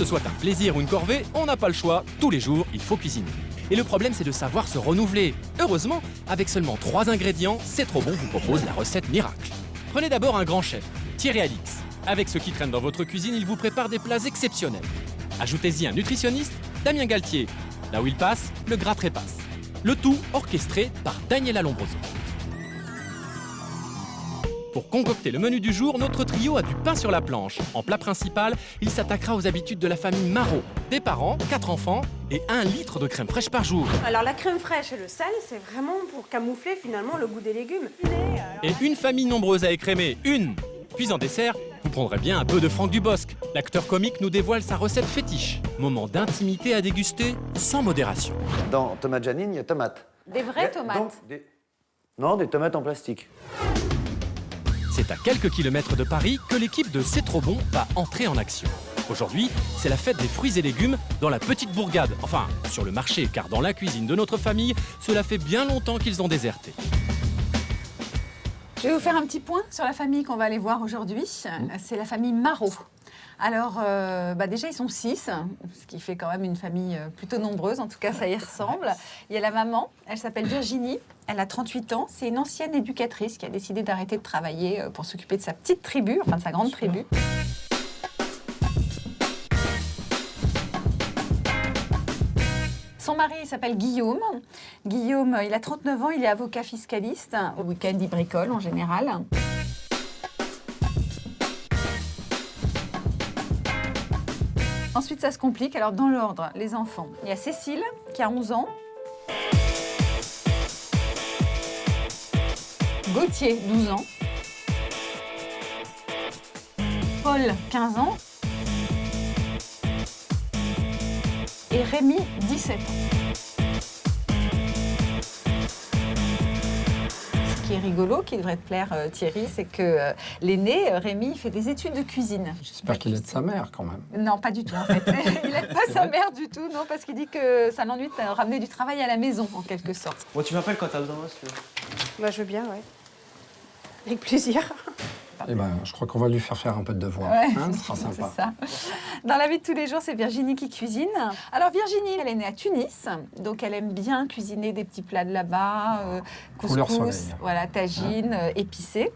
ce soit un plaisir ou une corvée, on n'a pas le choix. Tous les jours, il faut cuisiner. Et le problème, c'est de savoir se renouveler. Heureusement, avec seulement 3 ingrédients, C'est trop bon vous propose la recette miracle. Prenez d'abord un grand chef, Thierry Alix. Avec ce qui traîne dans votre cuisine, il vous prépare des plats exceptionnels. Ajoutez-y un nutritionniste, Damien Galtier. Là où il passe, le gras trépasse. Le tout orchestré par Daniela Lombroso. Pour concocter le menu du jour, notre trio a du pain sur la planche. En plat principal, il s'attaquera aux habitudes de la famille Marot. Des parents, 4 enfants et 1 litre de crème fraîche par jour. Alors la crème fraîche et le sel, c'est vraiment pour camoufler finalement le goût des légumes. Et une famille nombreuse à écrémer, une. Puis en dessert, vous prendrez bien un peu de Franck Dubosc. L'acteur comique nous dévoile sa recette fétiche. Moment d'intimité à déguster sans modération. Dans tomate Janine, il y a tomates. Des vraies tomates. Donc, Non, des tomates en plastique. C'est à quelques kilomètres de Paris que l'équipe de C'est trop bon va entrer en action. Aujourd'hui, c'est la fête des fruits et légumes dans la petite bourgade. Enfin, sur le marché, car dans la cuisine de notre famille, cela fait bien longtemps qu'ils ont déserté. Je vais vous faire un petit point sur la famille qu'on va aller voir aujourd'hui. C'est la famille Marot. Alors, déjà, ils sont 6, ce qui fait quand même une famille plutôt nombreuse. En tout cas, ça y ressemble. Il y a la maman, elle s'appelle Virginie. Elle a 38 ans. C'est une ancienne éducatrice qui a décidé d'arrêter de travailler pour s'occuper de sa petite tribu, enfin de sa grande tribu. Son mari, il s'appelle Guillaume. Guillaume, il a 39 ans, il est avocat fiscaliste. Au week-end, il bricole en général. Ensuite, ça se complique. Alors, dans l'ordre, les enfants. Il y a Cécile, qui a 11 ans. Gauthier, 12 ans. Paul, 15 ans. Et Rémi, 17 ans. Ce qui est rigolo, qui devrait te plaire, Thierry, c'est que l'aîné, Rémi, il fait des études de cuisine. J'espère qu'il aide sa mère, quand même. Non, pas du tout, en fait. Il n'aide pas sa mère du tout, non, parce qu'il dit que ça l'ennuie de ramener du travail à la maison, en quelque sorte. Bon, tu m'appelles quand t'as besoin, si tu veux. Bah, je veux bien, ouais. Avec plaisir. Eh ben, je crois qu'on va lui faire un peu de devoir. Ouais, Hein, ce sera sympa. c'est ça. Dans la vie de tous les jours, c'est Virginie qui cuisine. Alors Virginie, elle est née à Tunis, donc elle aime bien cuisiner des petits plats de là-bas, Couleur couscous, soleil. voilà, tagine, épicé.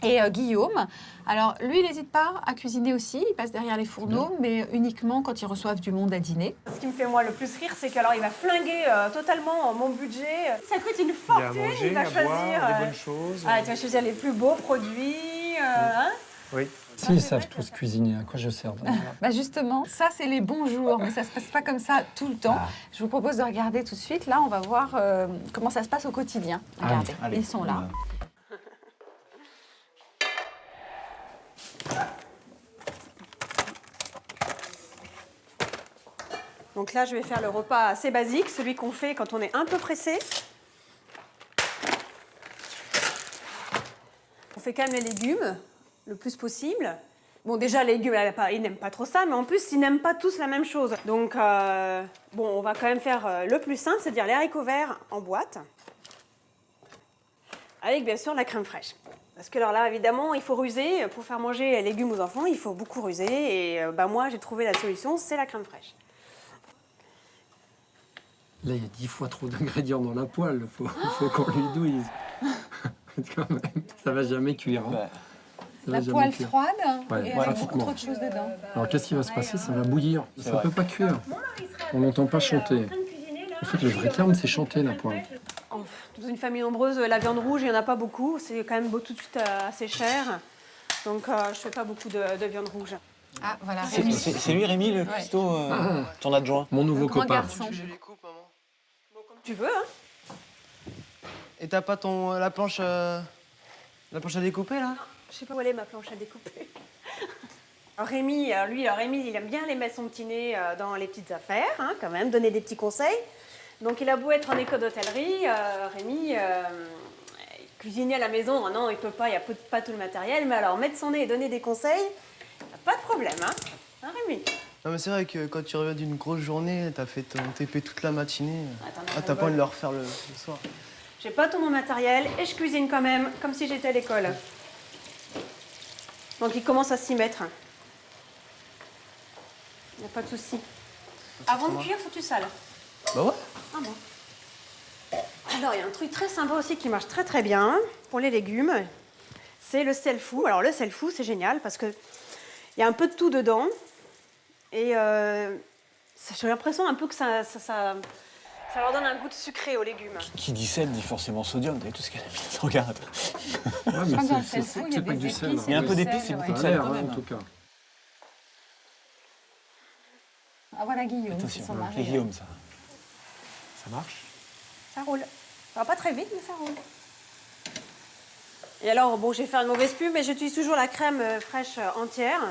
Et Guillaume, alors lui, il n'hésite pas à cuisiner aussi, il passe derrière les fourneaux, mais uniquement quand ils reçoivent du monde à dîner. Ce qui me fait moi le plus rire, c'est qu'alors il va flinguer totalement mon budget. Ça coûte une fortune, il va choisir. des bonnes choses. Ah, tu vas choisir les plus beaux produits. Hein. Oui. S'ils savent tous cuisiner, à quoi je sers Bah justement, ça c'est les bons jours, mais ça se passe pas comme ça tout le temps. Je vous propose de regarder tout de suite. Là, on va voir comment ça se passe au quotidien. Regardez, Allez. ils sont là. Donc là, je vais faire le repas assez basique, celui qu'on fait quand on est un peu pressé. On fait quand même les légumes le plus possible. Bon, déjà, les légumes, ils n'aiment pas trop ça, mais en plus, ils n'aiment pas tous la même chose. Donc, on va quand même faire le plus simple, c'est-à-dire les haricots verts en boîte, avec bien sûr la crème fraîche. Parce que alors là, évidemment, il faut ruser. Pour faire manger les légumes aux enfants, il faut beaucoup ruser. Et moi, j'ai trouvé la solution, c'est la crème fraîche. Là, il y a 10 fois trop d'ingrédients dans la poêle. Faut qu'on lui douise. Quand même, ça va jamais cuire. Hein. Ça La va jamais poêle cuire. froide Ouais, et avec beaucoup pratiquement. trop de choses dedans. Alors, qu'est-ce qui va se passer? Ça va bouillir. Ça ne peut pas cuire. On n'entend pas chanter. En fait, le vrai terme, c'est chanter, la poêle. Dans une famille nombreuse, la viande rouge, il n'y en a pas beaucoup. C'est quand même tout de suite assez cher. Donc, je ne fais pas beaucoup de viande rouge. Ah, voilà, Rémi. C'est lui, Rémi, le cuistot, ton adjoint. Mon nouveau Grand copain. garçon. Je les coupe, maman. Comme tu veux, hein. Et t'as pas la planche à découper, là? Je sais pas où elle est, ma planche à découper. Alors, Rémi, il aime bien aller mettre son petit nez dans les petites affaires, hein, quand même, donner des petits conseils. Donc, il a beau être en école d'hôtellerie, Rémi, cuisiner à la maison, non, il peut pas, il n'y a pas tout le matériel, mais alors, mettre son nez et donner des conseils, pas de problème, hein, Rémi? Non, mais c'est vrai que quand tu reviens d'une grosse journée, t'as fait ton TP toute la matinée. Attends, T'as pas envie de le refaire le soir. J'ai pas tout mon matériel et je cuisine quand même, comme si j'étais à l'école. Donc, il commence à s'y mettre. Il n'y a pas de souci. Avant de cuire, faut que tu sales. Bah ouais. Ah bon. Alors, il y a un truc très sympa aussi qui marche très très bien pour les légumes. C'est le sel fou. Alors, le sel fou, c'est génial parce qu'il y a un peu de tout dedans. Et j'ai l'impression un peu que ça leur donne un goût de sucré aux légumes. Qui dit sel dit forcément sodium, t'as vu tout ce qu'elle a mis, regarde. Ouais, mais crois que dans le c'est sel fou, il y a pas que des du sel. épices hein. Il y a un peu du d'épices sel, et beaucoup de Ça a sel l'air, quand hein, même. en tout cas. Ah voilà Guillaume, c'est Attention, son c'est mari. Guillaume ça. Ça marche? Ça roule. Ça va pas très vite, mais ça roule. Et alors, bon, j'ai fait une mauvaise pub, mais j'utilise toujours la crème fraîche entière.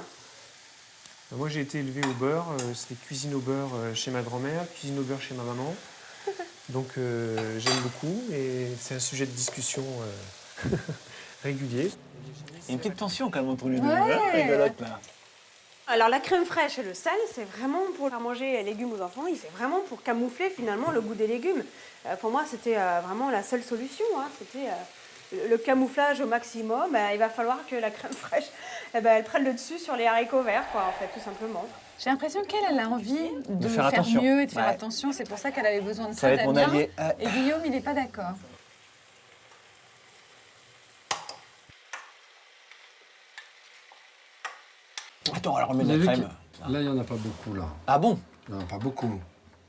Moi, j'ai été élevé au beurre. C'était cuisine au beurre chez ma grand-mère, cuisine au beurre chez ma maman. Donc, j'aime beaucoup et c'est un sujet de discussion régulier. Il y a une petite tension quand même entre les deux. Ouais. hein, rigolote, là. Alors, la crème fraîche et le sel, c'est vraiment pour faire manger les légumes aux enfants. C'est vraiment pour camoufler finalement le goût des légumes. Pour moi, c'était vraiment la seule solution. Hein. C'était le camouflage au maximum. Il va falloir que la crème fraîche, elle prenne le dessus sur les haricots verts, quoi, en fait, tout simplement. J'ai l'impression qu'elle a envie de faire faire attention. mieux et de faire Ouais. attention. C'est pour ça qu'elle avait besoin de Ça ça, va être mon Damien. allié. Et Guillaume, il n'est pas d'accord. Attends, alors on met Vous de avez la vu crème. que- Là, il n'y en a pas beaucoup, là. Ah bon? Non, pas beaucoup.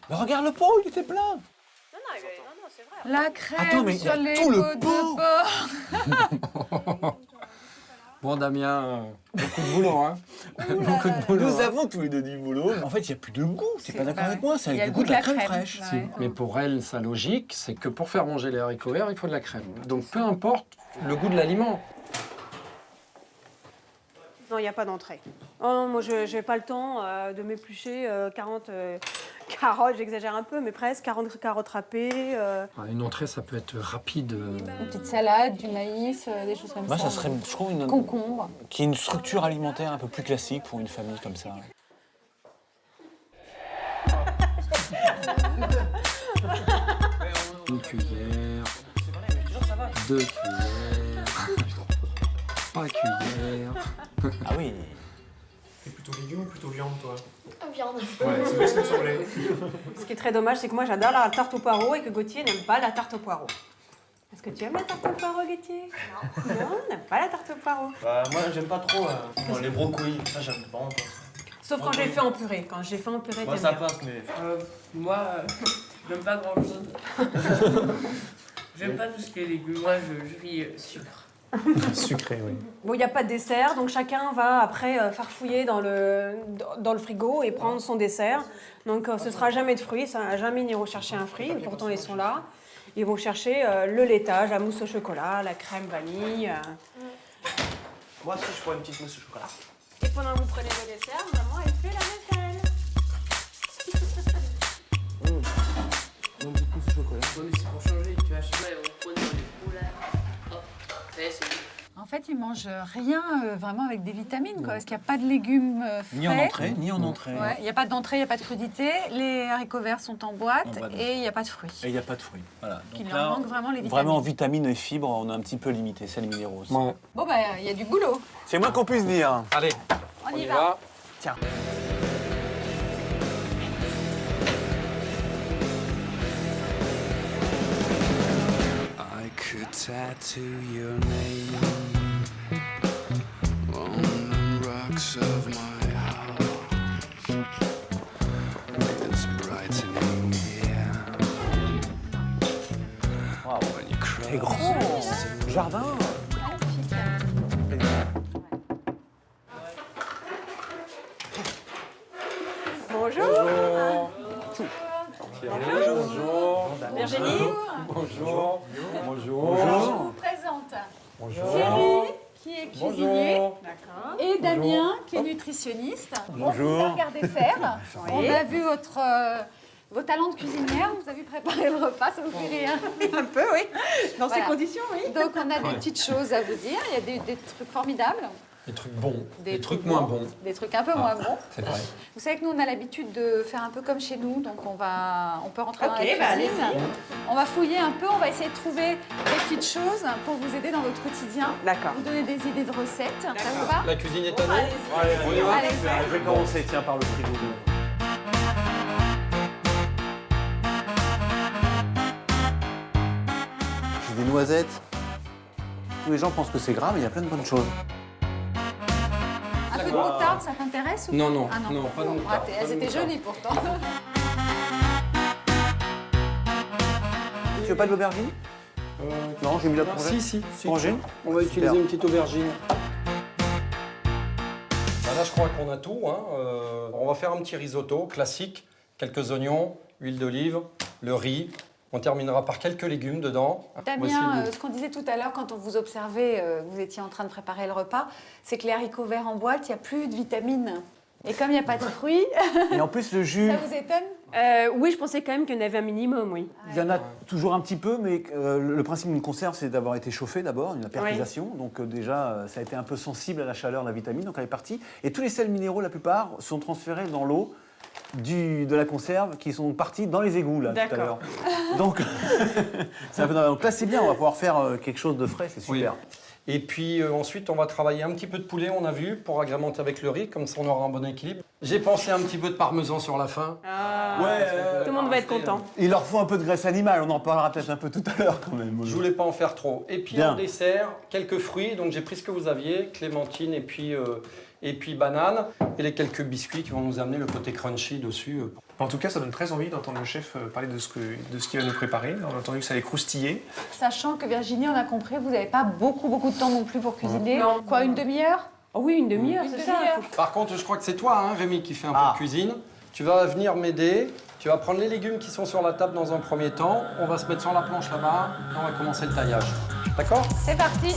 Mais regarde le pot, il était plein. Non, c'est vrai. La crème Attends, mais il y sur a les tout le côtes pot. de porc. Bon, Damien, beaucoup de boulot, hein. Beaucoup de boulot. Nous hein. avons tous les deux du boulot. En fait, il n'y a plus de goût. T'es pas d'accord avec moi? C'est Il y a avec le goût de la crème fraîche. Ouais. Si, mais pour elle, sa logique, c'est que pour faire manger les haricots verts, il faut de la crème. Donc peu importe le goût de l'aliment. Non, il n'y a pas d'entrée. Oh non, moi, je n'ai pas le temps de m'éplucher 40 carottes, j'exagère un peu, mais presque 40 carottes râpées. Une entrée, ça peut être rapide. Une petite salade, du maïs, des choses comme Moi, ça. ça serait, je trouve, Concombre. qui est une structure alimentaire un peu plus classique pour une famille comme ça. Une cuillère, 2 cuillères, 3 cuillères. Ah oui. T'es plutôt légumes ou plutôt viande, toi? Viande. Ouais, c'est bien ce qui me semblait. Ce qui est très dommage, c'est que moi, j'adore la tarte au poireau et que Gauthier n'aime pas la tarte au poireau. Est-ce que tu aimes la tarte au poireau, Gauthier? Non. Non, n'aime pas la tarte au poireau. Bah, moi, j'aime pas trop les brocolis. Ça, j'aime pas. Sauf quand je l'ai fait en purée. Quand je l'ai fait en purée, Moi, t'aimes ça bien. passe, mais. Moi, j'aime pas grand chose. J'aime pas tout ce qui est légumes. Moi, je vis sucre. Sucré, oui. Bon, il n'y a pas de dessert, donc chacun va après farfouiller dans le frigo et prendre son dessert. Donc ce sera jamais de fruits, ça n'a jamais ni rechercher un fruit, et pourtant ils sont là. Ils vont chercher le laitage, la mousse au chocolat, la crème vanille. Moi aussi, je prends une petite mousse au chocolat. Et pendant que vous prenez le dessert, maman, elle fait la vaisselle. Une petite mousse au chocolat. Ouais, mais c'est pour changer, tu vois. Je sais pas, on prend dans les pots là. Hop, ça y est, c'est bon. En fait, ils mangent rien vraiment avec des vitamines, quoi, parce qu'il n'y a pas de légumes frais. Ni en entrée, ni en entrée. Ouais, il n'y a pas d'entrée, il n'y a pas de crudité. Les haricots verts sont en boîte En boîte. et il n'y a pas de fruits. Et il n'y a pas de fruits. Voilà. Il Donc leur là, manque vraiment les vitamines. vraiment en vitamines et fibres, on a un petit peu limité, c'est les minéraux aussi. Ouais. Bon, bah, il y a du boulot. C'est moins qu'on puisse dire. Allez, On y va. Tiens. I could tattoo your name on the rocks of my heart. It's brightening here. Wow. When you cross C'est grand. Jardin. Bonjour. bonjour. Virginie. Bonjour. Je Bonjour. vous présente Thierry, qui est cuisinier, D'accord. et Damien, qui est nutritionniste. On vous a regardé faire. On a vu vos talents de cuisinière. On vous a vu préparer le repas, ça vous fait rire. Un peu, oui. Dans Voilà. ces conditions, oui. Donc, on a des petites choses à vous dire. Il y a des trucs formidables. Des trucs bons, Des des trucs trucs moins bons. bons. Des trucs un peu moins bons. C'est vrai. Vous savez que nous, on a l'habitude de faire un peu comme chez nous, donc on peut rentrer dans la Ok, cuisine. bah, allez-y. On va fouiller un peu, on va essayer de trouver des petites choses pour vous aider dans votre quotidien. D'accord. Vous donner des idées de recettes. Ça vous va? La cuisine est à nous. Allez-y. On y va. Allez. Je vais commencer, tiens, par le frigo. noisettes. Tous les gens pensent que c'est gras, mais il y a plein de bonnes choses. Un peu de moutarde, ça t'intéresse ou Non, non, Ah non, pas de moutarde. Raté. Elles étaient jolies pourtant. Tu veux pas de l'aubergine? Non, j'ai mis la courgette. Si. Aubergine. On va utiliser Super. une petite aubergine. Bah là, je crois qu'on a tout. Hein. On va faire un petit risotto classique. Quelques oignons, huile d'olive, le riz. On terminera par quelques légumes dedans. Damien, ce qu'on disait tout à l'heure quand on vous observait, vous étiez en train de préparer le repas, c'est que les haricots verts en boîte, il n'y a plus de vitamines. Et comme il n'y a pas de fruits, Et en plus, le jus, ça vous étonne? Oui, je pensais quand même qu'il y en avait un minimum, oui. il y en a toujours un petit peu, mais le principe d'une conserve, c'est d'avoir été chauffé d'abord, une percusation. Donc déjà, ça a été un peu sensible à la chaleur, la vitamine, donc elle est partie. Et tous les sels minéraux, la plupart, sont transférés dans l'eau de la conserve, qui sont partis dans les égouts, là, tout à D'accord. l'heure. Donc, c'est un peu normal. Donc là, c'est bien, on va pouvoir faire quelque chose de frais, c'est super. Et puis ensuite, on va travailler un petit peu de poulet, on a vu, pour agrémenter avec le riz, comme ça on aura un bon équilibre. J'ai pensé un petit peu de parmesan sur la fin. Tout le monde va être content. Il leur faut un peu de graisse animale, on en parlera peut-être un peu tout à l'heure quand même. Je voulais pas en faire trop. Et puis Bien. en dessert, quelques fruits. Donc j'ai pris ce que vous aviez, clémentine et puis banane. Et les quelques biscuits qui vont nous amener le côté crunchy dessus. En tout cas, ça donne très envie d'entendre le chef parler de ce qu'il va nous préparer. On a entendu que ça allait croustiller. Sachant que Virginie, on a compris, vous n'avez pas beaucoup de temps non plus pour cuisiner. Non. Quoi, une demi-heure? Oh oui, une demi-heure, Une c'est ça. demi-heure. Par contre, je crois que c'est toi, hein, Rémi, qui fait un peu de cuisine. Tu vas venir m'aider. Tu vas prendre les légumes qui sont sur la table dans un premier temps. On va se mettre sur la planche là-bas et on va commencer le taillage. D'accord? C'est parti.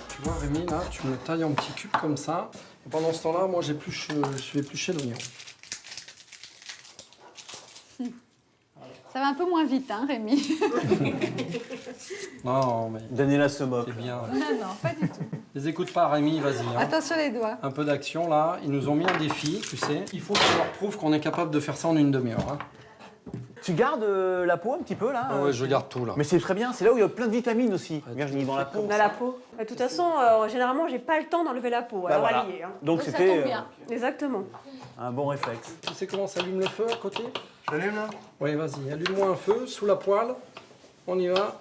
Tu vois, Rémi, là, tu me tailles en petits cubes comme ça. Et pendant ce temps-là, moi, je vais éplucher l'oignon. Ça va un peu moins vite, hein, Rémi? Non, mais Daniela se moque. c'est bien. Non, pas du tout. Les écoute pas, Rémi, vas-y. hein. Attention les doigts. Un peu d'action, là. Ils nous ont mis un défi, tu sais. Il faut qu'on leur prouve qu'on est capable de faire ça en une demi-heure. Hein. Tu gardes la peau un petit peu là? Ah ouais, je garde tout, là. Mais c'est très bien, c'est là où il y a plein de vitamines aussi, Virginie, dans la peau. Dans la peau. De toute façon, généralement, j'ai pas le temps d'enlever la peau. Bah Alors, voilà. elle y est, hein. Donc Ça c'était tombe bien. Exactement. un bon réflexe. Tu sais comment s'allume le feu à côté? Je l'allume là? Oui, vas-y, allume-moi un feu sous la poêle. On y va.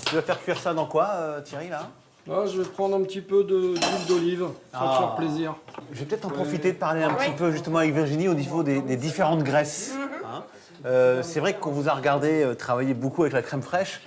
Tu vas faire cuire ça dans quoi, Thierry, là? Là, je vais prendre un petit peu d'huile d'olive. Ça va te faire plaisir. Je vais peut-être en profiter de parler un petit peu justement avec Virginie au niveau des différentes graisses. Hein. C'est vrai qu'on vous a regardé travailler beaucoup avec la crème fraîche.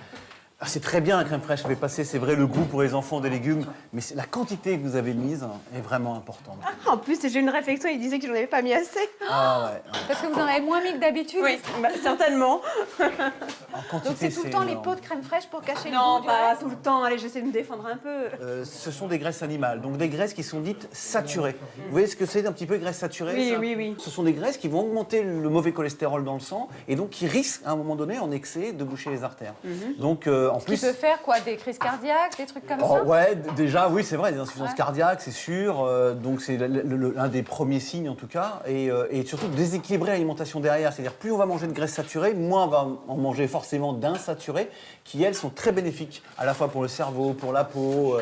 Ah, c'est très bien la crème fraîche, ça fait passer, c'est vrai, le goût pour les enfants des légumes, mais la quantité que vous avez mise est vraiment importante. En plus, j'ai une réflexion, il disait que je n'en avais pas mis assez. Ah ouais, Parce que vous en avez moins mis que d'habitude. Oui, bah, certainement. en quantité, Donc c'est tout le temps les énorme. pots de crème fraîche pour cacher le Non, goût du pas reste. tout le temps. Allez, j'essaie de me défendre un peu. Ce sont des graisses animales, donc des graisses qui sont dites saturées. Vous voyez ce que c'est un petit peu graisse saturée? Oui, ça oui, oui. Ce sont des graisses qui vont augmenter le mauvais cholestérol dans le sang et donc qui risquent à un moment donné en excès de boucher les artères. Donc en Qui plus... peut faire quoi? Des crises cardiaques, des trucs comme Oh, ça? ouais, déjà, oui, c'est vrai, des insuffisances Ouais. cardiaques, c'est sûr. Donc, c'est l'un des premiers signes, en tout cas. Et surtout, déséquilibrer l'alimentation derrière. C'est-à-dire, plus on va manger de graisses saturées, moins on va en manger forcément d'insaturées, qui, elles, sont très bénéfiques, à la fois pour le cerveau, pour la peau,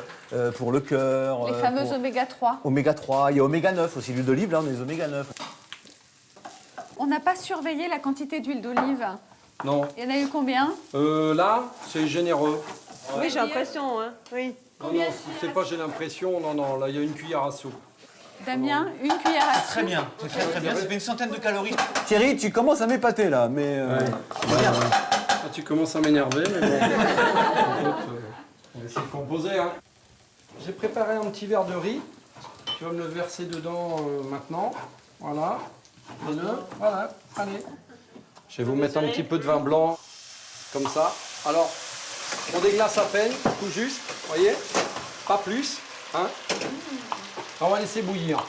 pour le cœur. Les fameuses pour- oméga 3. Oméga 3, il y a oméga 9 aussi, l'huile d'olive, là, on a des oméga 9. On n'a pas surveillé la quantité d'huile d'olive. Non. Il y en a eu combien? Là, c'est généreux. Oui, j'ai l'impression, hein. Oui. Non, non, c'est pas j'ai l'impression. Non, non, là, il y a une cuillère à soupe. Damien, une cuillère à soupe. Très bien, c'est très très bien. Ça fait une centaine de calories. Thierry, tu commences à m'épater, là, mais... Ah, tu commences à m'énerver, mais bon. Écoute, on va essayer de composer. Hein. J'ai préparé un petit verre de riz. Tu vas me le verser dedans maintenant. Voilà. Mets-le. Voilà. Allez. Je vais vous mettre un petit peu de vin blanc. Comme ça. Alors, on déglace à peine, tout juste. Voyez? Pas plus. Hein. On va laisser bouillir.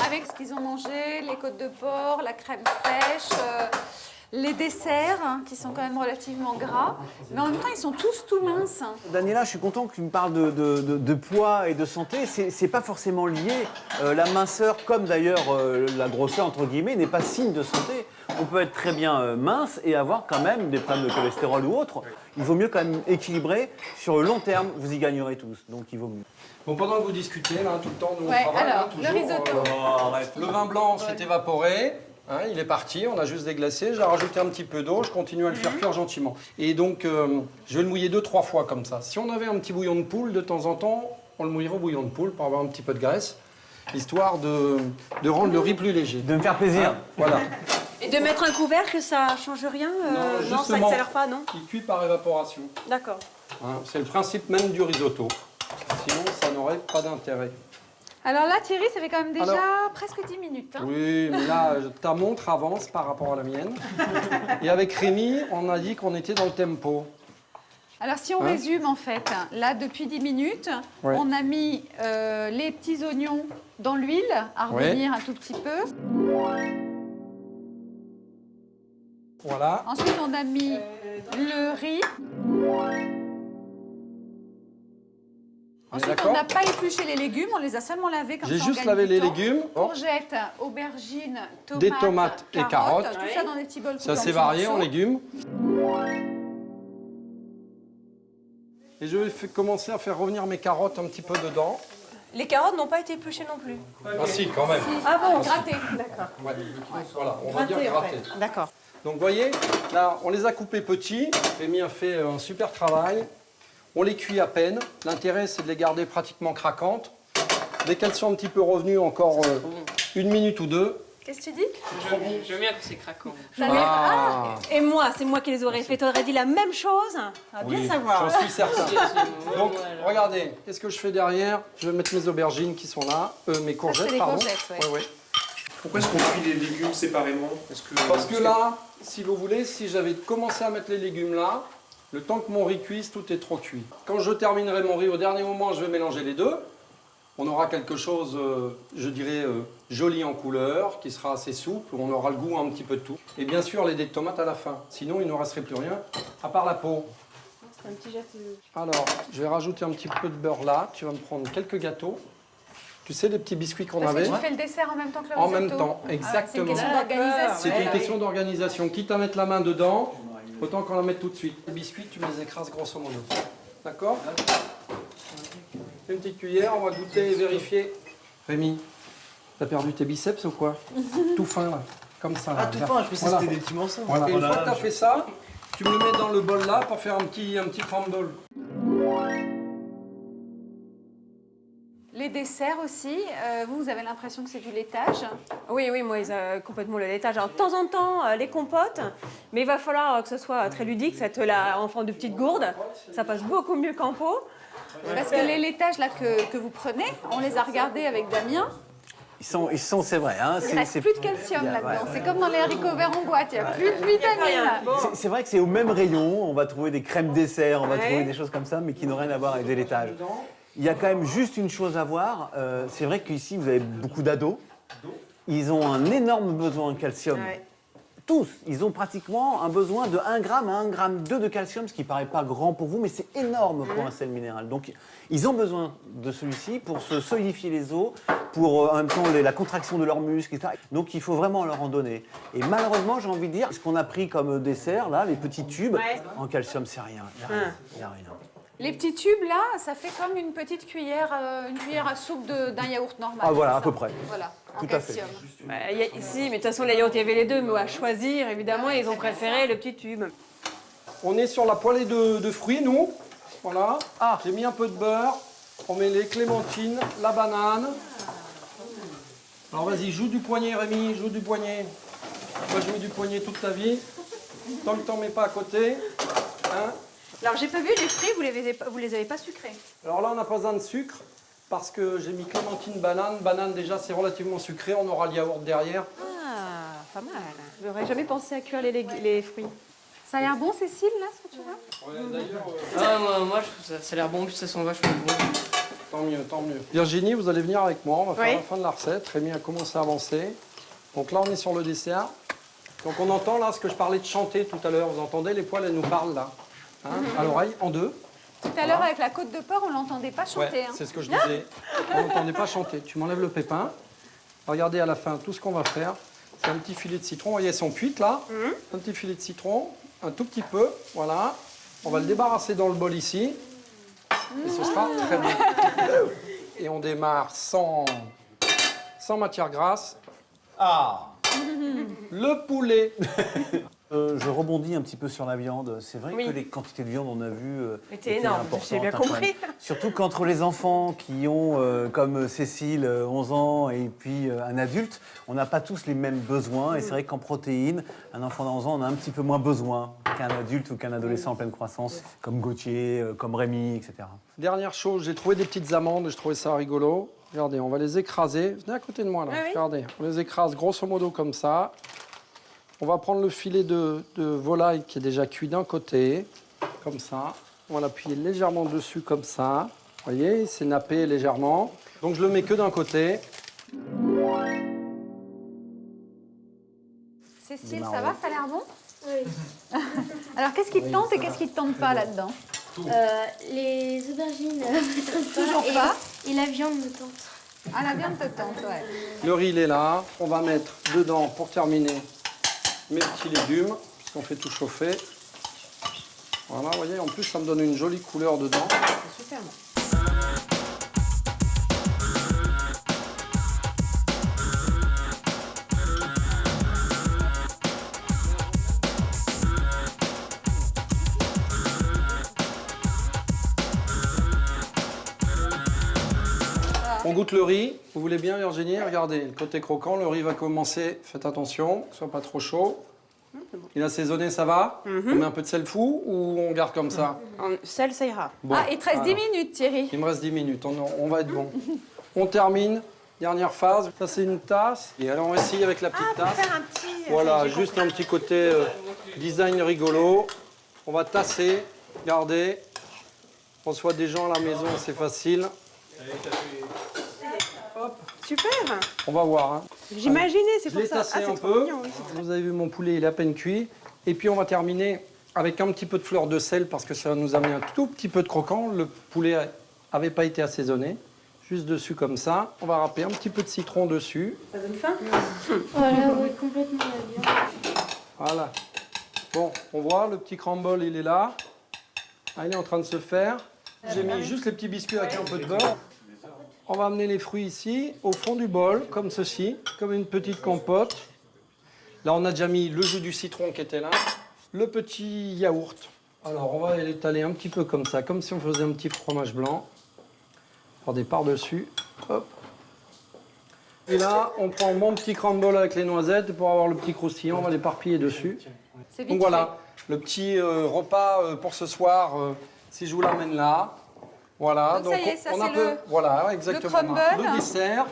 Avec ce qu'ils ont mangé, les côtes de porc, la crème fraîche, les desserts, hein, qui sont quand même relativement gras. Mais en même temps, ils sont tous tout minces. Daniela, je suis content que tu me parles de poids et de santé. C'est pas forcément lié. La minceur, comme d'ailleurs la grosseur, entre guillemets, n'est pas signe de santé. on peut être très bien mince et avoir quand même des problèmes de cholestérol ou autre. Il vaut mieux quand même équilibrer. Sur le long terme, vous y gagnerez tous. Donc il vaut mieux. Bon, pendant que vous discutez, là, tout le temps, nous on Ouais, travaille, alors, hein, le toujours. risotto. Le vin blanc s'est évaporé, hein, il est parti, on a juste déglacé. J'ai rajouté un petit peu d'eau, je continue à le faire cuire gentiment. Et donc, je vais le mouiller 2-3 fois comme ça. Si on avait un petit bouillon de poule, de temps en temps, on le mouillerait au bouillon de poule pour avoir un petit peu de graisse, histoire de rendre le riz plus léger. De me faire plaisir. Hein, voilà. Et de mettre un couvercle, ça change rien Non, ça justement. accélère pas, non? Il cuit par évaporation. D'accord. Hein, c'est le principe même du risotto. Sinon, ça n'aurait pas d'intérêt. Alors là, Thierry, ça fait quand même déjà Alors- presque 10 minutes. Hein. Oui, mais là, ta montre avance par rapport à la mienne. Et avec Rémi, on a dit qu'on était dans le tempo. Alors si on résume en fait, là depuis 10 minutes, Ouais. on a mis les petits oignons dans l'huile à revenir un tout petit peu. Voilà. Ensuite on a mis le riz. Ensuite on n'a pas épluché les légumes, on les a seulement lavés comme ça. J'ai en juste gagne lavé du les temps. légumes. Courgettes, aubergines, tomates, Des tomates et carottes. Tout ça dans des petits bols. C'est assez coupés en varié petits en morceaux. légumes. Et je vais commencer à faire revenir mes carottes un petit peu dedans. Les carottes n'ont pas été épluchées non plus. Ah si, quand même. Ah bon? Gratté, d'accord. Ouais. Voilà, on va dire Gratté, en gratter. fait. D'accord. Donc vous voyez, là, on les a coupés petits. Rémi a fait un super travail. On les cuit à peine. L'intérêt, c'est de les garder pratiquement craquantes. Dès qu'elles sont un petit peu revenues, encore 1 minute ou 2. Qu'est-ce que tu dis? J'aime bien que c'est craquant. Ah, Et moi, c'est moi qui les aurais fait. T'aurais dit la même chose? À bien oui, savoir. j'en suis certain. Donc, regardez, qu'est-ce que je fais derrière? Je vais mettre mes aubergines qui sont là, mes courgettes, c'est les pardon. courgettes, ouais. Ouais. Pourquoi est-ce qu'on cuit les légumes séparément? Parce que là, si vous voulez, si j'avais commencé à mettre les légumes là, le temps que mon riz cuise, tout est trop cuit. Quand je terminerai mon riz, au dernier moment, je vais mélanger les deux. On aura quelque chose, je dirais, joli en couleur, qui sera assez souple, où on aura le goût un petit peu de tout. Et bien sûr, les dés de tomates à la fin. Sinon, il ne resterait plus rien, à part la peau. Un petit jet de... Alors, je vais rajouter un petit peu de beurre là. Tu vas me prendre quelques gâteaux. Tu sais, les petits biscuits qu'on Parce que avait tu fais le dessert en même temps que le En risotto. même temps, Ah ouais, exactement. c'est une question d'organisation. C'est une question d'organisation. Quitte à mettre la main dedans, autant qu'on la mette tout de suite. Les biscuits, tu me les écrases grosso modo. D'accord? Une petite cuillère, on va goûter et vérifier. Rémi, t'as perdu tes biceps ou quoi? Tout fin là, comme ça. Ah, là. tout fin, je pensais que Voilà. c'était des petits morceaux. Voilà. Et une Voilà. fois que t'as fait ça, tu me le mets dans le bol là pour faire un petit crumble. Les desserts aussi, vous avez l'impression que c'est du laitage. Oui, oui, moi, complètement le laitage. Alors, de temps en temps, les compotes, mais il va falloir que ce soit très ludique, faites là en forme de petite gourde. Ça passe beaucoup mieux qu'en pot. Parce que les laitages là que vous prenez, on les a regardés avec Damien. Ils sont c'est vrai. Hein, Il ne reste plus de calcium là-dedans. C'est comme dans les haricots verts en boîte, il n'y a plus de vitamines. C'est vrai que c'est au même rayon, on va trouver des crèmes dessert, on va trouver des choses comme ça, mais qui n'ont rien à voir avec des laitages. Il y a quand même juste une chose à voir, c'est vrai qu'ici vous avez beaucoup d'ados, ils ont un énorme besoin de calcium. Ouais. Tous, ils ont pratiquement un besoin de 1 gramme à 1,2 gramme de calcium, ce qui paraît pas grand pour vous, mais c'est énorme pour un sel minéral. Donc ils ont besoin de celui-ci pour se solidifier les os, pour en même temps la contraction de leurs muscles, etc. Donc il faut vraiment leur en donner. Et malheureusement, j'ai envie de dire, ce qu'on a pris comme dessert, là, les petits tubes, en calcium, c'est rien. Il n'y a rien. Il y a rien. Les petits tubes là, ça fait comme une petite cuillère, une cuillère à soupe d'un yaourt normal. Ah voilà, c'est à ça. peu près. Voilà, en Tout à fait. calcium. Si, mais de toute façon, les yaourts, il y avait les deux, mais à choisir, évidemment, ils ont préféré le petit tube. On est sur la poêlée de fruits, nous. Voilà. J'ai mis un peu de beurre. On met les clémentines, la banane. Alors vas-y, joue du poignet, Rémi, joue du poignet. On va jouer du poignet toute ta vie. Tant que t'en mets pas à côté. Hein? Alors, j'ai pas vu les fruits, vous les avez pas sucrés. Alors là, on n'a pas besoin de sucre parce que j'ai mis clémentine, banane. Banane, déjà, c'est relativement sucré. On aura le yaourt derrière. Ah, pas mal. J'aurais jamais pensé à cuire les fruits. Ça a l'air bon, Cécile, là, ce que tu vois? Ah, moi, je trouve ça a l'air bon, puis ça sent vachement bon. Tant mieux, tant mieux. Virginie, vous allez venir avec moi. On va faire Oui. la fin de la recette. Rémi a commencé à avancer. Donc là, on est sur le dessert. Donc on entend là ce que je parlais de chanter tout à l'heure. Vous entendez, les poils, elles nous parlent là. Hein, à l'oreille, en deux. Tout à l'heure, avec la côte de porc, on l'entendait pas chanter. Ouais, Hein. c'est ce que je disais. On n'entendait pas chanter. Tu m'enlèves le pépin. Regardez à la fin tout ce qu'on va faire. C'est un petit filet de citron. Vous voyez, elles sont cuites là. Un petit filet de citron, un tout petit peu. Voilà. On va le débarrasser dans le bol ici. Et ce sera très bon. Et on démarre sans matière grasse. Ah Le poulet. Je rebondis un petit peu sur la viande. C'est vrai Oui. que les quantités de viande, on a vu, C'était énorme, j'ai bien compris. Surtout qu'entre les enfants qui ont, comme Cécile, 11 ans, et puis un adulte, on n'a pas tous les mêmes besoins. Et c'est vrai qu'en protéines, un enfant de 11 ans en a un petit peu moins besoin qu'un adulte ou qu'un adolescent en pleine croissance, comme Gauthier, comme Rémi, etc. Dernière chose, j'ai trouvé des petites amandes. Je trouvais ça rigolo. Regardez, on va les écraser. Venez à côté de moi là. Ah oui. Regardez, on les écrase grosso modo comme ça. On va prendre le filet de volaille qui est déjà cuit d'un côté, comme ça. On va l'appuyer légèrement dessus, comme ça. Vous voyez, c'est nappé légèrement. Donc je le mets que d'un côté. Cécile, ça va? Ça a l'air bon? Oui. Alors, qu'est-ce qui te tente et qu'est-ce qui te tente pas là-dedans? Les aubergines me tentent Toujours pas. pas. Et la viande me tente. Ah, la viande te tente, ouais. Le riz, il est là. On va mettre dedans, pour terminer, mes petits légumes, puisqu'on fait tout chauffer. Voilà, vous voyez, en plus, ça me donne une jolie couleur dedans. C'est super bon. On goûte le riz. Vous voulez bien, Virginie? Regardez, le côté croquant, le riz va commencer. Faites attention, que ce soit pas trop chaud. Il a assaisonné, ça va? On met un peu de sel fou ou on garde comme ça? Sel, ça ira. Bon, Ah, il te reste 10 alors, minutes, Thierry. il me reste 10 minutes, on va être bon. On termine, dernière phase. Ça, c'est une tasse. Et alors, on va essayer avec la petite Pour tasse. faire un petit... Voilà, j'ai juste compris. un petit côté design rigolo. On va tasser, regardez. On reçoit des gens à la maison, c'est facile. Super. On va voir. Hein. J'imaginais, c'est Je pour l'ai ça. tassé c'est un trop peu. mignon, oui. Vous avez vu mon poulet, il est à peine cuit. Et puis on va terminer avec un petit peu de fleur de sel parce que ça va nous amener un tout petit peu de croquant. Le poulet n'avait pas été assaisonné. Juste dessus comme ça. On va râper un petit peu de citron dessus. Ça donne faim? Voilà, oui, complètement la viande. Voilà. Bon, on voit, le petit crumble, il est là. Ah, il est en train de se faire. J'ai mis juste les petits biscuits avec un peu de beurre. On va amener les fruits ici, au fond du bol, comme ceci, comme une petite compote. Là, on a déjà mis le jus du citron qui était là, le petit yaourt. Alors, on va l'étaler un petit peu comme ça, comme si on faisait un petit fromage blanc. Regardez, par-dessus. Hop. Et là, on prend mon petit crumble avec les noisettes. Pour avoir le petit croustillant, on va l'éparpiller dessus. C'est vite Donc voilà, le petit repas pour ce soir, si je vous l'amène là. Voilà, Donc ça y est, ça, on a c'est peu, voilà, exactement. crumble. Le dessert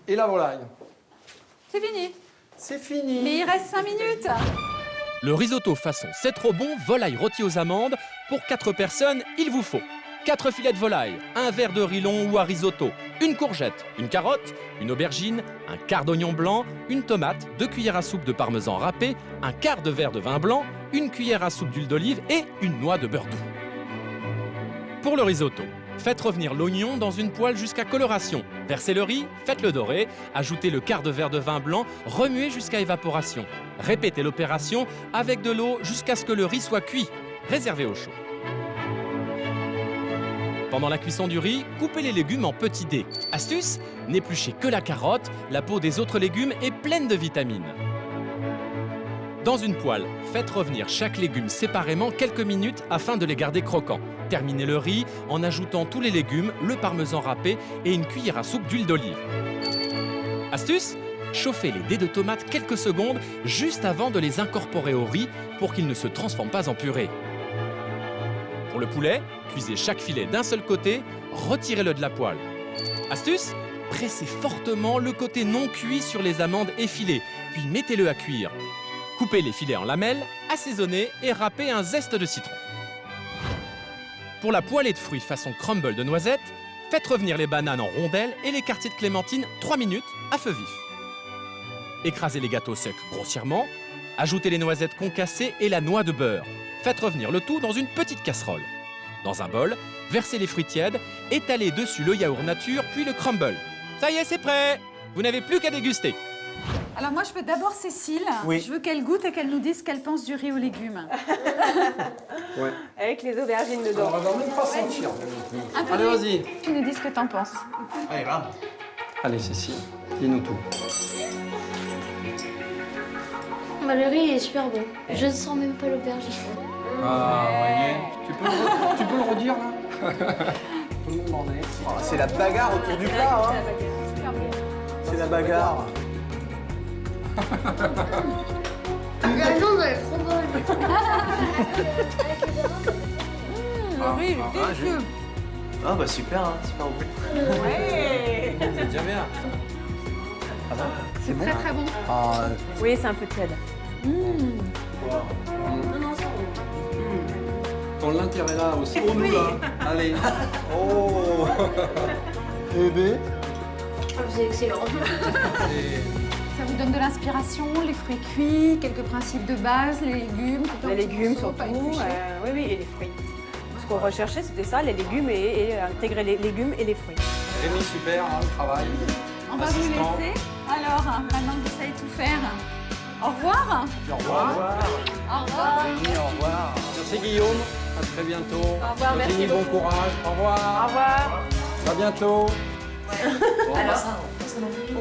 et la volaille. C'est fini. C'est fini. Mais il reste 5 minutes. Le risotto façon C'est trop bon, volaille rôtie aux amandes. Pour 4 personnes, il vous faut 4 filets de volaille, un verre de riz long ou à risotto, une courgette, une carotte, une aubergine, un quart d'oignon blanc, une tomate, 2 cuillères à soupe de parmesan râpé, un quart de verre de vin blanc, une cuillère à soupe d'huile d'olive et une noix de beurre doux. Pour le risotto, faites revenir l'oignon dans une poêle jusqu'à coloration. Versez le riz, faites-le dorer, ajoutez le quart de verre de vin blanc, remuez jusqu'à évaporation. Répétez l'opération avec de l'eau jusqu'à ce que le riz soit cuit. Réservez au chaud. Pendant la cuisson du riz, coupez les légumes en petits dés. Astuce, n'épluchez que la carotte, la peau des autres légumes est pleine de vitamines. Dans une poêle, faites revenir chaque légume séparément quelques minutes afin de les garder croquants. Terminez le riz en ajoutant tous les légumes, le parmesan râpé et une cuillère à soupe d'huile d'olive. Astuce, chauffez les dés de tomates quelques secondes juste avant de les incorporer au riz pour qu'ils ne se transforment pas en purée. Pour le poulet, cuisez chaque filet d'un seul côté, retirez-le de la poêle. Astuce, pressez fortement le côté non cuit sur les amandes effilées, puis mettez-le à cuire. Coupez les filets en lamelles, assaisonnez et râpez un zeste de citron. Pour la poêlée de fruits façon crumble de noisettes, faites revenir les bananes en rondelles et les quartiers de clémentine 3 minutes à feu vif. Écrasez les gâteaux secs grossièrement, ajoutez les noisettes concassées et la noix de beurre. Faites revenir le tout dans une petite casserole. Dans un bol, versez les fruits tièdes, étalez dessus le yaourt nature puis le crumble. Ça y est, c'est prêt! Vous n'avez plus qu'à déguster. Alors moi, je veux d'abord Cécile. Oui. Je veux qu'elle goûte et qu'elle nous dise ce qu'elle pense du riz aux légumes. Ouais. Avec les aubergines dedans. Alors, on va même pas sentir. Un peu Allez, de vas-y. riz. Tu nous dis ce que t'en penses. Allez, rame. Allez, Cécile, dis-nous tout. Bah, le riz est super bon. Je ne sens même pas l'aubergine. Ah, voyez. Tu peux le redire, là? Tout le monde en est. Oh, c'est la bagarre autour du plat. Hein. C'est la bagarre. La viande, elle est trop bonne. Le riz, il est délicieux. Ah bah super, hein, super bon. Ouais. C'est déjà bien. C'est très très bon. Ah, Oui, c'est un peu tiède. Ton l'intérêt là aussi. Oh, nous là. Allez. Oh. bébé. C'est excellent. Ça vous donne de l'inspiration, les fruits cuits, quelques principes de base, les légumes. Les légumes surtout. pas épluchés. Oui, oui, et les fruits. Ce qu'on recherchait, c'était ça, les légumes et intégrer les légumes et les fruits. Rémi, super, hein, le travail. On va Assistant. vous laisser. Alors, maintenant que vous savez tout faire, au revoir. Au revoir. Au revoir. Rémi, au revoir. Merci Guillaume. À très bientôt. Au revoir, merci Virginie, bon beaucoup. courage. Au revoir. Au revoir. À bientôt.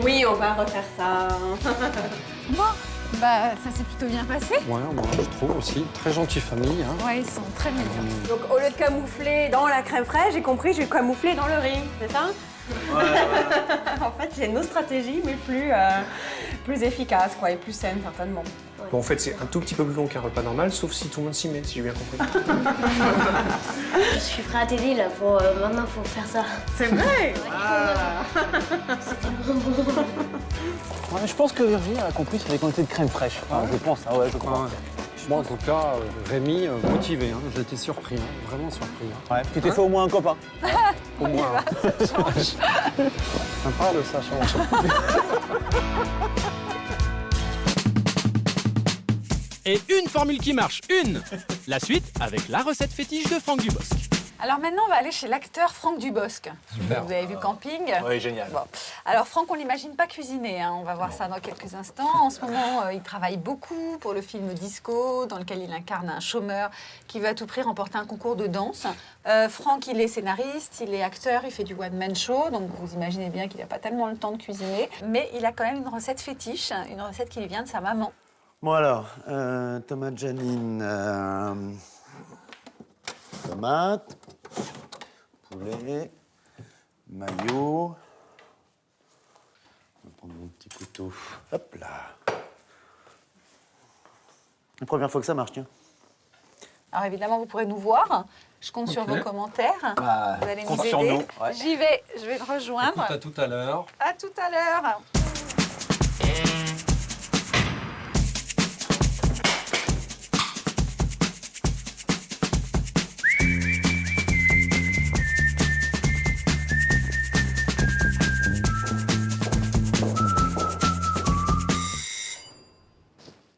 Oui, on va refaire ça. Bon, bah ça s'est plutôt bien passé. Ouais, moi je trouve aussi. Très gentille famille. Hein. Ouais, ils sont très mignons. Donc au lieu de camoufler dans la crème fraîche, j'ai compris, je vais camoufler dans le riz, c'est ça? En fait, c'est nos stratégies, mais plus efficaces, quoi, et plus saines, certainement. Bon, en fait, c'est un tout petit peu plus long qu'un repas normal, sauf si tout le monde s'y met, si j'ai bien compris. Je suis prêt à t'aider là pour maintenant faut faire ça. C'est vrai? Ouais, je pense que Virginie a compris sur les quantités de crème fraîche. Enfin, je pense, ah ouais, je crois. Moi, en tout cas, Rémi, motivé. Hein. J'étais surpris, hein. Vraiment surpris. Hein. Ouais, tu t'es fait au moins un copain. Au moins. Hein. Sympa le ça change. Et une formule qui marche, une. La suite avec la recette fétiche de Franck Dubosc. Alors maintenant, on va aller chez l'acteur Franck Dubosc. Super. Vous avez vu Camping? Oui, génial. Bon. Alors Franck, on l'imagine pas cuisiner, hein. On va voir ça dans quelques instants. En ce moment, il travaille beaucoup pour le film Disco, dans lequel il incarne un chômeur qui veut à tout prix remporter un concours de danse. Franck, il est scénariste, il est acteur, il fait du one-man show, donc vous imaginez bien qu'il n'a pas tellement le temps de cuisiner. Mais il a quand même une recette fétiche, une recette qui lui vient de sa maman. Bon alors, tomate Janine, tomate, poulet, maillot. Je vais prendre mon petit couteau. Hop là. La première fois que ça marche, tiens. Alors évidemment, vous pourrez nous voir. Je compte sur vos commentaires. Bah, Vous allez nous compte sur aider. nous, ouais. J'y vais, je vais le rejoindre. Écoute, à tout à l'heure. À tout à l'heure.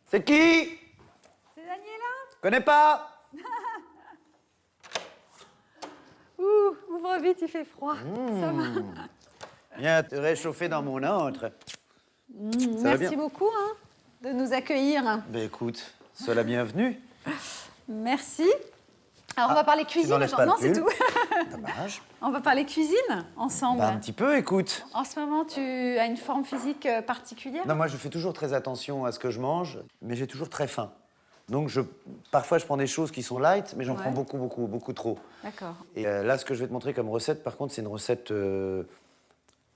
C'est qui? C'est Daniela? Connais pas? Ouh, ouvre vite, il fait froid. Ça va. Viens te réchauffer dans mon antre. Ça va Merci bien? beaucoup hein, de nous accueillir. Ben écoute, sois la bienvenue. Merci. Alors, on va parler cuisine n'enlèves pas aujourd'hui. Non, le c'est pull. tout. Dommage. On va parler cuisine ensemble. Bah, un petit peu, écoute. En ce moment, tu as une forme physique particulière? Non, moi, je fais toujours très attention à ce que je mange, mais j'ai toujours très faim. Donc, parfois, je prends des choses qui sont light, mais j'en Ouais. prends beaucoup trop. D'accord. Et là, ce que je vais te montrer comme recette, par contre, c'est une recette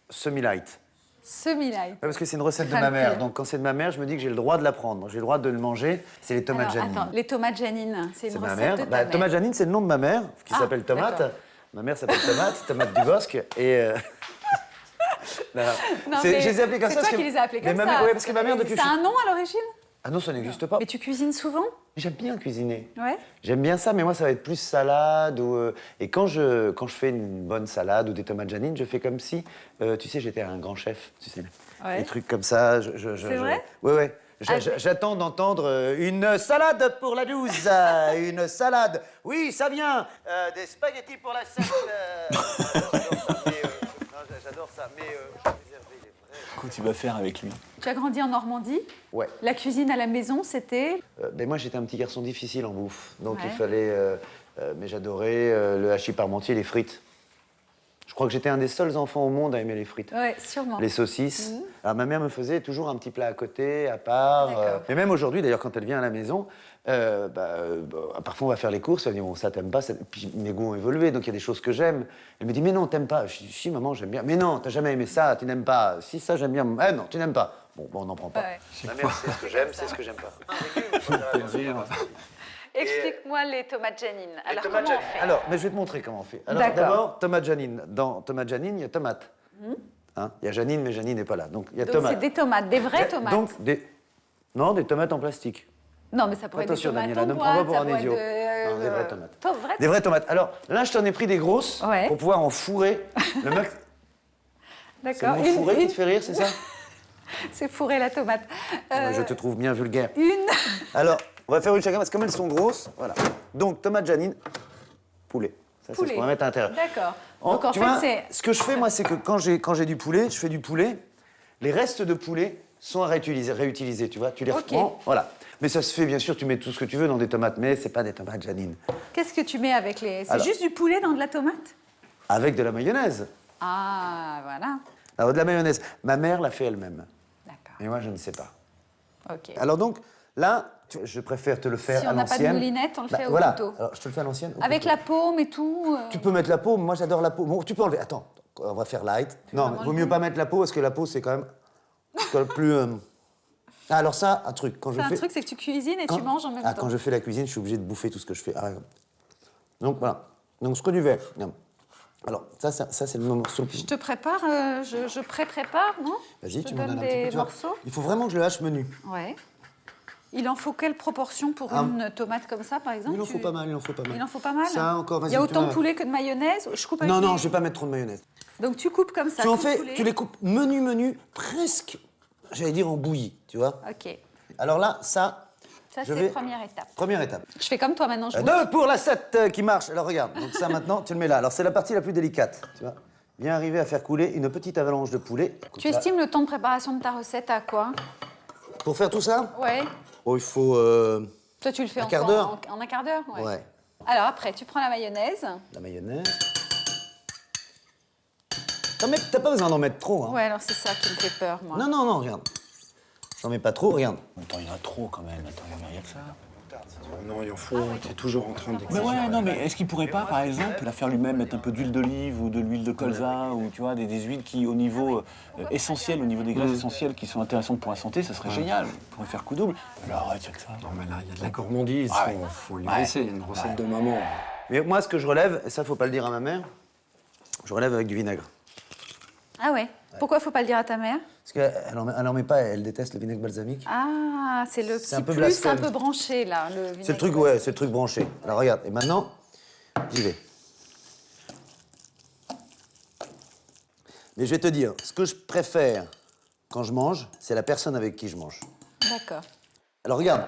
semi-light. Semi-light. Ouais, parce que c'est une recette de Très ma mère. bien. Donc, quand c'est de ma mère, je me dis que j'ai le droit de la prendre. J'ai le droit de le manger. C'est les tomates Alors, Janine. attends, les tomates Janine, c'est une C'est ma recette mère. de ta Bah, mère. Tomate Janine, c'est le nom de ma mère, qui Ah, s'appelle Tomate. d'accord. Ma mère s'appelle Tomate Dubosc. Et. Non, Non, je mais les ai appelés comme ça. C'est toi parce que- qui les as appelés mais comme ma ça. mère- ouais, parce que ma mère, depuis. Ça a un nom à l'origine? Ah non, ça n'existe pas. Mais tu cuisines souvent? J'aime bien cuisiner. Ouais. J'aime bien ça, mais moi, ça va être plus salade. Et quand je fais une bonne salade ou des tomates Janine, je fais comme si, tu sais, j'étais un grand chef, tu sais. Ouais. Des trucs comme ça. C'est vrai? Ouais. Ah, J'attends d'entendre une salade pour la douce, une salade. Oui, ça vient. Des spaghettis pour la 7. J'adore ça, mais je vais réserver les vrais. Écoute, tu vas faire avec lui? Tu as grandi en Normandie. Ouais. La cuisine à la maison, c'était... Ben moi, j'étais un petit garçon difficile en bouffe. Donc, Ouais. il fallait... mais j'adorais le hachis parmentier, les frites. Je crois que j'étais un des seuls enfants au monde à aimer les frites. Ouais, sûrement. Les saucisses. Alors, ma mère me faisait toujours un petit plat à côté, à part. D'accord. Mais même aujourd'hui, d'ailleurs, quand elle vient à la maison, parfois on va faire les courses. Elle me dit, bon, ça, t'aimes pas. Puis mes goûts ont évolué, donc il y a des choses que j'aime. Elle me dit, mais non, t'aimes pas. Je dis, si, maman, j'aime bien. Mais non, t'as jamais aimé ça, tu n'aimes pas. Si, ça, j'aime bien. Eh non, tu n'aimes pas. Bon, on n'en prend pas. Ouais. Ma mère, c'est ce que j'aime, c'est ce que j'aime pas. Explique-moi les tomates Janine. Alors, Tomates comment on Janine. fait? Alors, mais je vais te montrer comment on fait. Alors, D'accord. d'abord, tomate Janine. Dans tomate Janine, il y a tomate. Hein, il y a Janine, mais Janine n'est pas là. Donc, il y a Donc, tomate. c'est des tomates, des vraies tomates. Donc, non, des tomates en plastique. Non, mais ça pourrait Attention, être des tomates Daniela, en ne me prends pas boîte, pour ça un pourrait idiot. être Non, des vraies tomates. Pas vraies Des vraies tomates. Alors, là, je t'en ai pris des grosses Ouais. pour pouvoir en fourrer. Le mec, c'est D'accord. mon fourré qui te fait rire, c'est ça? C'est fourrer la tomate. Je te trouve bien vulgaire. Une. Alors, on va faire une chacun parce que comme elles sont grosses, voilà. Donc, tomate Janine, poulet. Ça, c'est ce qu'on va mettre à l'intérieur. D'accord. En- Donc en tu fait, vois, c'est... ce que je fais, moi, c'est que quand j'ai du poulet, je fais du poulet. Les restes de poulet sont à réutiliser, tu vois. Tu les Ok. reprends, voilà. Mais ça se fait, bien sûr, tu mets tout ce que tu veux dans des tomates, mais c'est pas des tomates Janine. Qu'est-ce que tu mets avec les... C'est Alors. juste du poulet dans de la tomate? Avec de la mayonnaise. Ah, voilà. Alors, de la mayonnaise. Ma mère l'a fait elle-même. D'accord. Et moi, je ne sais pas. Ok. Alors donc, là, je préfère te le faire Si à on n'a l'ancienne. pas de moulinette, on le fait au voilà. couteau. Alors, je te le fais à l'ancienne. au Avec couteau. la paume et tout Tu peux mettre la peau, moi j'adore la peau. Bon, tu peux enlever. Attends, on va faire light. Non, mais vaut mieux pas mettre la peau parce que la peau c'est quand même plus. Ah, alors ça, un truc. Quand C'est je un fais... truc, c'est que tu cuisines et tu manges en même temps. Quand je fais la cuisine, je suis obligé de bouffer tout ce que je fais. Ah, regarde. Donc voilà. Donc ce que du verre. Alors ça c'est le morceau. Je te prépare, je pré-prépare, non? Vas-y, Je tu m'en donne donnes un petit peu. des tu vois. morceaux. Il faut vraiment que je le hache menu. Ouais. Il en faut quelle proportion pour une tomate comme ça, par exemple? Il en faut pas mal, il en faut pas mal. Il en faut pas mal? Ça encore, vas-y. Il y a tu autant m'en de as. poulet que de mayonnaise? Je coupe avec Non, non, les- je vais pas mettre trop de mayonnaise. Donc tu coupes comme ça. Tu en tout fais, le poulet. tu les coupes menu, presque, j'allais dire en bouillie, tu vois. Ok. Alors là, ça, Ça, je c'est vais... première étape. Première étape. Je fais comme toi maintenant, je goûte. 2 pour la 7 qui marche. Alors regarde, donc ça maintenant, tu le mets là. Alors c'est la partie la plus délicate, tu vois. Viens arriver à faire couler une petite avalanche de poulet. Écoute, Tu là, estimes le temps de préparation de ta recette à quoi? Pour faire tout ça, Ouais. oh, il faut... Toi, tu le fais Un en quart quoi? d'heure. En un quart d'heure? ouais, Alors après, tu prends la mayonnaise. la mayonnaise. T'as pas besoin d'en mettre trop. Hein. Ouais, alors c'est ça qui me fait peur, moi. Non, non, non, regarde. J'en mets pas trop, regarde. Attends, il y en a trop quand même. Attends, il y a que ça. Non, il en faut. T'es toujours en train Mais d'exiger. ouais, non, mais est-ce qu'il pourrait pas, par exemple, la faire lui-même, mettre un peu d'huile d'olive ou de l'huile de colza ou tu vois, des huiles qui, au niveau essentiel, au niveau des graisses essentielles qui sont intéressantes pour la santé, ça serait génial. Il pourrait faire coup double. Alors arrête, il y a que ça. Non, mais là, il y a de la gourmandise. Ouais. Faut lui Ouais. laisser une recette de maman. Mais moi, ce que je relève, et ça, faut pas le dire à ma mère, je relève avec du vinaigre. Ah ouais. Pourquoi faut pas le dire à ta mère? Parce qu'elle en met pas, elle déteste le vinaigre balsamique. Ah, c'est le C'est petit un peu plus blasphème. un peu branché, là. Le C'est le truc, ouais, c'est le truc branché. Alors regarde, et maintenant, j'y vais. Mais je vais te dire, ce que je préfère quand je mange, c'est la personne avec qui je mange. D'accord. Alors regarde,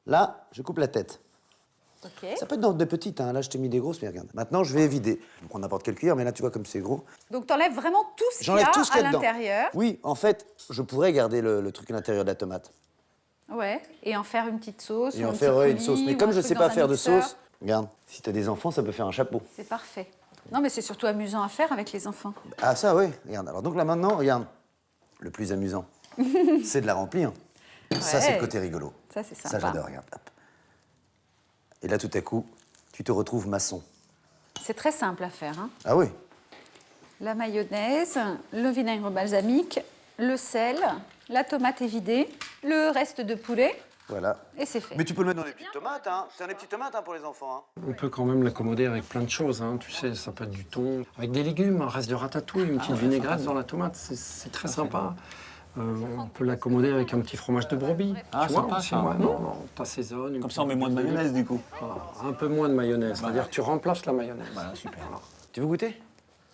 là, je coupe la tête. Ok. Ça peut être dans des petites, hein. Là, je t'ai mis des grosses, mais regarde. Maintenant, je vais vider. Je prends n'importe quelle cuillère, mais là, tu vois comme c'est gros. Donc t'enlèves vraiment tout ce qu'il y J'enlève a tout ce qu'il y à a dedans. l'intérieur. Oui, en fait, je pourrais garder le truc à l'intérieur de la tomate. Ouais. Et en faire une petite sauce. Et ou en un faire petit une sauce. coulis, Mais ou comme un je truc sais dans pas un faire de mixeur. sauce, regarde, si t'as des enfants, ça peut faire un chapeau. C'est parfait. Non, mais c'est surtout amusant à faire avec les enfants. Ah ça oui, regarde. Alors donc là maintenant, regarde, le plus amusant, c'est de la remplir. Ça c'est le côté rigolo. Ça, c'est sympa. Ça j'adore, regarde. Hop. Et là tout à coup, tu te retrouves maçon. C'est très simple à faire. Hein. Ah oui. La mayonnaise, le vinaigre balsamique, le sel, la tomate évidée, le reste de poulet, Voilà. et c'est fait. Mais tu peux le mettre dans les petites tomates, hein. C'est des petites tomates hein, pour les enfants. Hein. On peut quand même l'accommoder avec plein de choses, hein. Tu sais, ça peut être du thon, avec des légumes, un reste de ratatouille, une petite vinaigrette dans la tomate, c'est très sympa. On peut l'accommoder avec un petit fromage de brebis. Ah, tu vois, sympa, aussi, ça. ouais. Non, t'assaisonnes. Comme ça, on met moins de mayonnaise du coup. Un peu moins de mayonnaise, c'est-à-dire que tu remplaces la mayonnaise. Voilà, super. Tu veux goûter?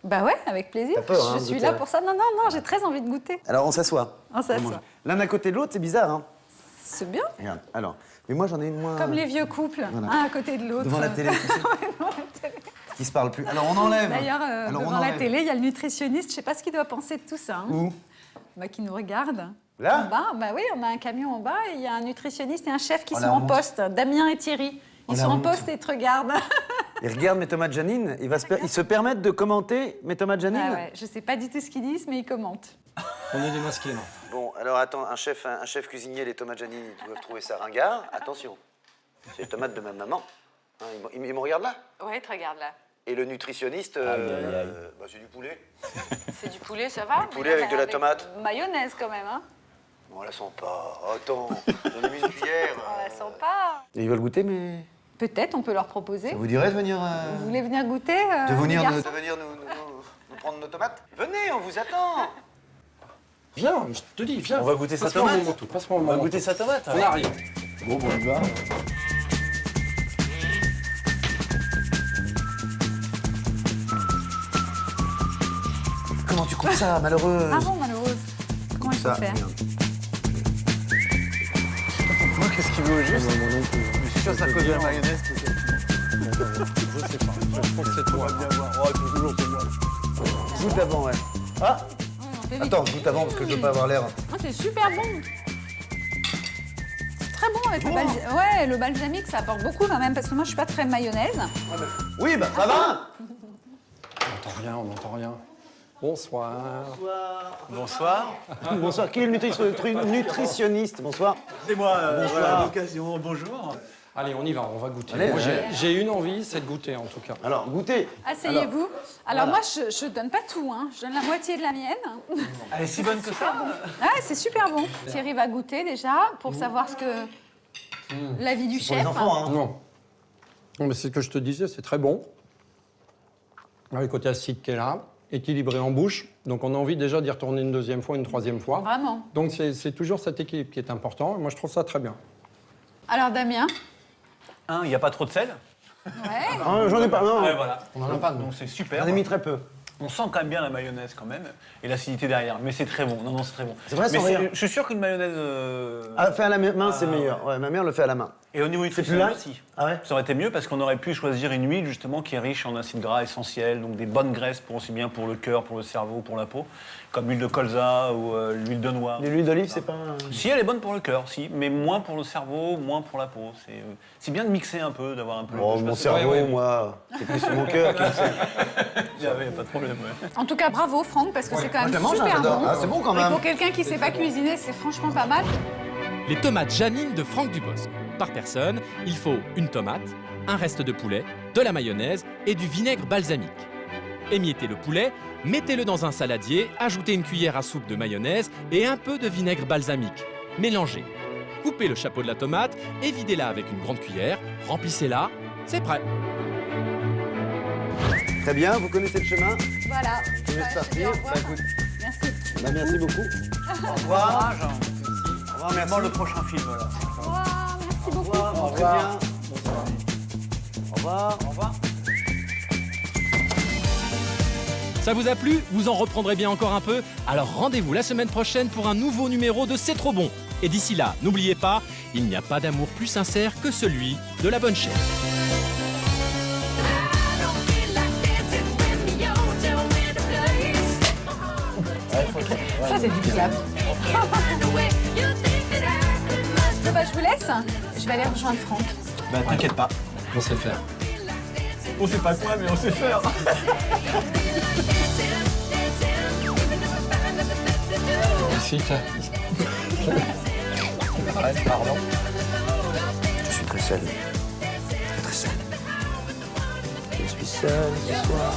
Bah ouais, avec plaisir. T'as peur, hein, Je suis goûter, là ouais. pour ça. Non, non, non, j'ai très envie de goûter. Alors on s'assoit. On s'assoit. L'un à côté de l'autre, c'est bizarre. Hein. C'est bien. Regarde. Alors, mais moi j'en ai une moins. Comme les vieux couples, Voilà. un à côté de l'autre. Devant la télé, tu sais. Ouais, devant la télé. Qui se parle plus. Alors on enlève. D'ailleurs, Alors, on devant la enlève. télé, il y a le nutritionniste. Je sais pas ce qu'il doit penser de tout ça. Hein. Où? qui nous regarde. Là En bas, bah oui, on a un camion en bas et il y a un nutritionniste et un chef qui Oh, sont la en honte. poste, Damien et Thierry. Oh, Ils la sont en honte. poste et te regardent. Ils regardent mes tomates Janine, ils se permettent de commenter mes tomates Janine. Ah ouais, je sais pas du tout ce qu'ils disent, mais ils commentent. On est démasqués, là. Bon, alors attends, un chef cuisinier, les tomates Janine, ils doivent trouver ça ringard. Attention, c'est les tomates de ma maman. Hein, ils me regardent là. Ouais, te regarde là. Et le nutritionniste, bah, c'est du poulet. C'est du poulet, ça va? Du poulet avec de la tomate. Mayonnaise quand même, hein? On la sent pas. Attends, donnez-moi une cuillère. On la sent pas. Et ils veulent goûter, mais... Peut-être, on peut leur proposer. Ça vous dirait de venir... Vous voulez venir goûter de venir, les nous, garçons de venir nous prendre nos tomates? Venez, on vous attend. Viens, je te dis, viens. On va goûter sa Passe-moi tomate. mon manteau, passe-moi On mon va manteau. goûter sa tomate. On arrive. Bon, on y va. Comment tu coupes ça, malheureuse? Ah bon, malheureuse. Comment il faut Ça, faire? merde. Moi, qu'est-ce qu'il veut au juste? Je suis sûr que c'est à cause de la mayonnaise. Je sais pas, je pense que c'est toi. Bien voir. Oh, toujours c'est moi. Goûte avant, ouais. Ah, On fait vite. attends, goûte avant, parce que je veux pas avoir l'air... Ah, c'est super bon. C'est très bon avec le balsamique. Ouais, le balsamique, ça apporte beaucoup quand même, parce que moi, je suis pas très mayonnaise. Oui, bah ça va. On n'entend rien. Bonsoir. Bonsoir. Bonsoir, qui est le nutritionniste? Bonsoir. C'est moi, Bonsoir. voilà, l'occasion. Bonjour. Allez, on y va, on va goûter. Allez, Moi, allez. j'ai une envie, c'est de goûter en tout cas. Alors, goûtez. Asseyez-vous. Alors, voilà. moi, je donne pas tout, hein. Je donne la moitié de la mienne. Elle est si bonne que ça. Ah, c'est super bon. Thierry va goûter déjà pour savoir ce que l'avis du Pour chef. les enfants, hein. Non. Non, mais c'est ce que je te disais, c'est très bon. Le côté acide qui est là, équilibré en bouche. Donc on a envie déjà d'y retourner une deuxième fois, une troisième fois. Vraiment. Donc c'est toujours cet équilibre qui est important. Moi, je trouve ça très bien. Alors, Damien. Il n'y a pas trop de sel. Ouais. Ah, j'en ai pas, non. Ouais, voilà. On n'en a pas, non. Donc c'est super. J'en ai mis très peu. On sent quand même bien la mayonnaise quand même et l'acidité derrière, mais c'est très bon. Non, c'est très bon. C'est vrai, mais sans rire. je suis sûr qu'une mayonnaise. Ah, fait à la main, c'est meilleur. Ouais, ma mère le fait à la main. Et au niveau C'est plus nutritionnel là aussi. Ah ouais. Ça aurait été mieux parce qu'on aurait pu choisir une huile justement qui est riche en acides gras essentiels, donc des bonnes graisses pour aussi bien pour le cœur, pour le cerveau, pour la peau, comme l'huile de colza ou l'huile de noix. L'huile d'olive, c'est pas... Si, elle est bonne pour le cœur, si, mais moins pour le cerveau, moins pour la peau. C'est bien de mixer un peu, d'avoir un peu. Oh, je mon sais pas. cerveau, ouais, ouais. moi, c'est plus mon cœur qui me sert. Il y avait pas de problème. Ouais. En tout cas, bravo, Franck, parce que c'est quand Moi, même je la mange, hein, super j'adore. bon. Ah, c'est bon quand Et même. pour quelqu'un qui sait pas cuisiner, c'est franchement pas mal. Les tomates Janine de Franck Dubosc. Par personne, il faut une tomate, un reste de poulet, de la mayonnaise et du vinaigre balsamique. Émiettez le poulet, mettez-le dans un saladier, ajoutez une cuillère à soupe de mayonnaise et un peu de vinaigre balsamique. Mélangez. Coupez le chapeau de la tomate et videz-la avec une grande cuillère, remplissez-la, c'est prêt. Très bien, vous connaissez le chemin. Voilà. Je vous laisse partir. Bah, écoute, Merci. bah, merci beaucoup. Au revoir. Au revoir, merci. Vraiment le prochain film, voilà. Merci beaucoup. Au revoir, rentrez bien. Au revoir. Au revoir. Ça vous a plu? Vous en reprendrez bien encore un peu? Alors rendez-vous la semaine prochaine pour un nouveau numéro de C'est trop bon. Et d'ici là, n'oubliez pas, il n'y a pas d'amour plus sincère que celui de la bonne chef. Ça, c'est du clap. Bah, je vous laisse. Je vais aller rejoindre Franck. Bah t'inquiète pas. On sait faire. On sait pas quoi, mais on sait faire. Merci. Pardon. Je suis très seul. Très, très seul. Je suis seul ce soir.